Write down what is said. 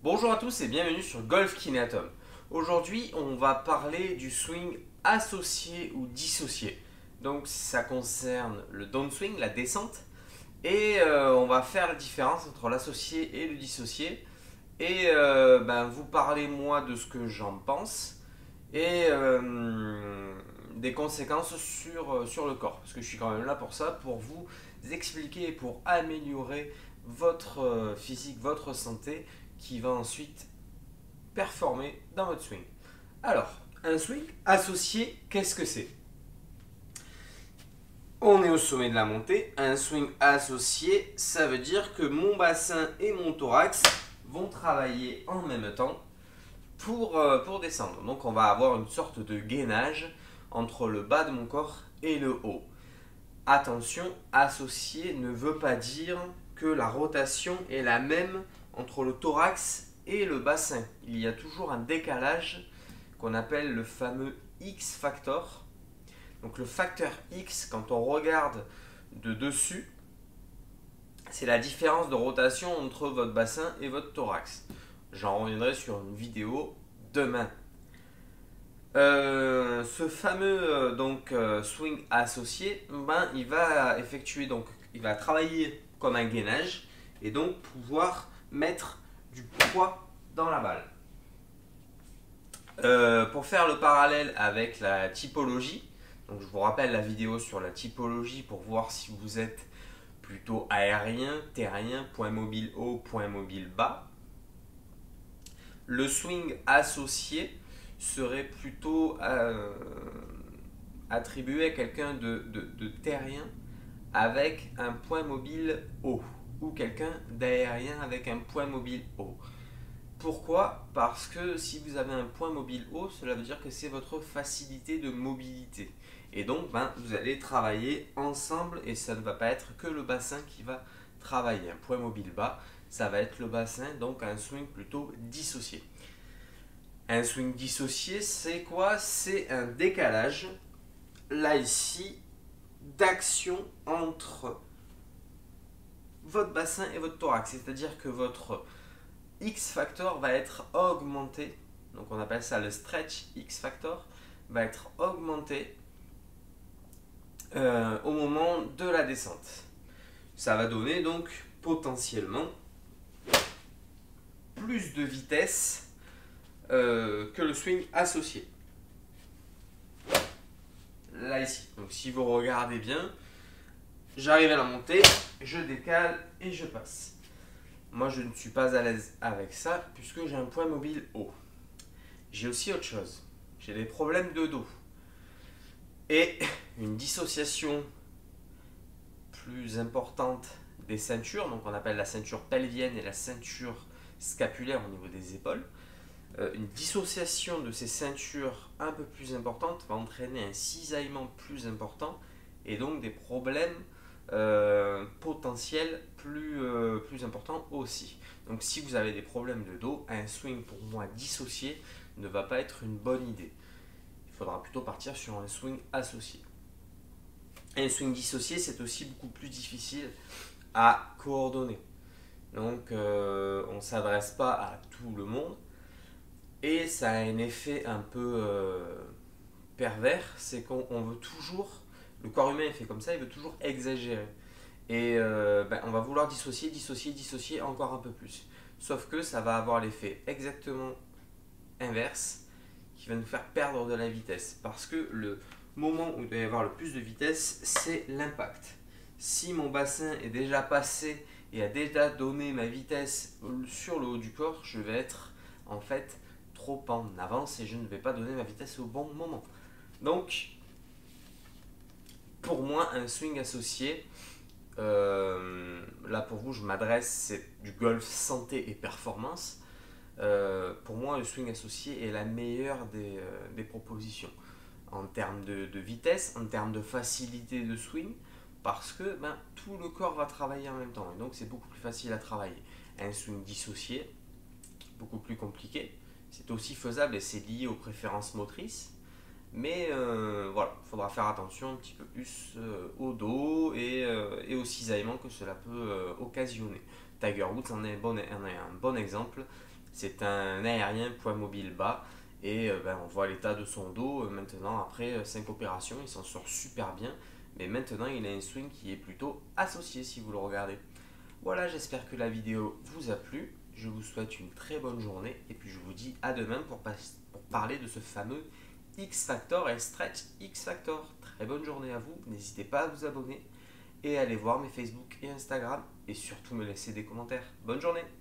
Bonjour à tous et bienvenue sur Golf Kineatom. Aujourd'hui, on va parler du swing associé ou dissocié. Donc ça concerne le downswing, la descente, et on va faire la différence entre l'associé et le dissocié. Et vous parlez moi de ce que j'en pense et des conséquences sur le corps. Parce que je suis quand même là pour ça, pour vous expliquer et pour améliorer votre physique, votre santé, qui va ensuite performer dans votre swing. Alors, un swing associé, qu'est-ce que c'est? On est au sommet de la montée. Un swing associé, ça veut dire que mon bassin et mon thorax vont travailler en même temps pour descendre. Donc on va avoir une sorte de gainage entre le bas de mon corps et le haut. Attention, associé ne veut pas dire que la rotation est la même entre le thorax et le bassin. Il y a toujours un décalage qu'on appelle le fameux X factor. Donc le facteur X, quand on regarde de dessus, c'est la différence de rotation entre votre bassin et votre thorax. J'en reviendrai sur une vidéo demain. Ce fameux swing associé, il va effectuer il va travailler comme un gainage et donc pouvoir mettre du poids dans la balle. Pour faire le parallèle avec la typologie, donc je vous rappelle la vidéo sur la typologie pour voir si vous êtes plutôt aérien, terrien, point mobile haut, point mobile bas. Le swing associé serait plutôt attribué à quelqu'un de terrien avec un point mobile haut ou quelqu'un d'aérien avec un point mobile haut. Pourquoi? Parce que si vous avez un point mobile haut, cela veut dire que c'est votre facilité de mobilité. Et donc, vous allez travailler ensemble et ça ne va pas être que le bassin qui va travailler. Un point mobile bas, ça va être le bassin, donc un swing plutôt dissocié. Un swing dissocié, c'est quoi? C'est un décalage, là ici, d'action entre votre bassin et votre thorax. C'est-à-dire que votre X factor va être augmenté, donc on appelle ça le stretch X factor, va être augmenté au moment de la descente. Ça va donner donc potentiellement plus de vitesse que le swing associé. Là ici, donc si vous regardez bien, j'arrive à la montée, je décale et je passe. Moi je ne suis pas à l'aise avec ça puisque j'ai un point mobile haut. J'ai aussi autre chose, j'ai des problèmes de dos et une dissociation plus importante des ceintures, donc on appelle la ceinture pelvienne et la ceinture scapulaire au niveau des épaules. Une dissociation de ces ceintures un peu plus importante va entraîner un cisaillement plus important et donc des problèmes potentiels plus importants aussi. Donc si vous avez des problèmes de dos, un swing pour moi dissocié ne va pas être une bonne idée. Il faudra plutôt partir sur un swing associé. Un swing dissocié, c'est aussi beaucoup plus difficile à coordonner. Donc on ne s'adresse pas à tout le monde. Et ça a un effet un peu pervers, c'est qu'on veut toujours, le corps humain est fait comme ça, il veut toujours exagérer. Et on va vouloir dissocier encore un peu plus. Sauf que ça va avoir l'effet exactement inverse, qui va nous faire perdre de la vitesse. Parce que le moment où il doit y avoir le plus de vitesse, c'est l'impact. Si mon bassin est déjà passé et a déjà donné ma vitesse sur le haut du corps, je vais être en fait trop en avance et je ne vais pas donner ma vitesse au bon moment. Donc, pour moi, un swing associé, là pour vous, je m'adresse, c'est du golf santé et performance. Pour moi, le swing associé est la meilleure des propositions en termes de vitesse, en termes de facilité de swing, parce que tout le corps va travailler en même temps et donc c'est beaucoup plus facile à travailler. Un swing dissocié, beaucoup plus compliqué. C'est aussi faisable et c'est lié aux préférences motrices. Mais voilà, il faudra faire attention un petit peu plus au dos et au cisaillement que cela peut occasionner. Tiger Woods en est un bon exemple. C'est un aérien point mobile bas et on voit l'état de son dos maintenant après 5 opérations, il s'en sort super bien. Mais maintenant il a un swing qui est plutôt associé si vous le regardez. Voilà, j'espère que la vidéo vous a plu. Je vous souhaite une très bonne journée et puis je vous dis à demain pour parler de ce fameux X Factor et Stretch X Factor. Très bonne journée à vous, n'hésitez pas à vous abonner et à aller voir mes Facebook et Instagram et surtout me laisser des commentaires. Bonne journée!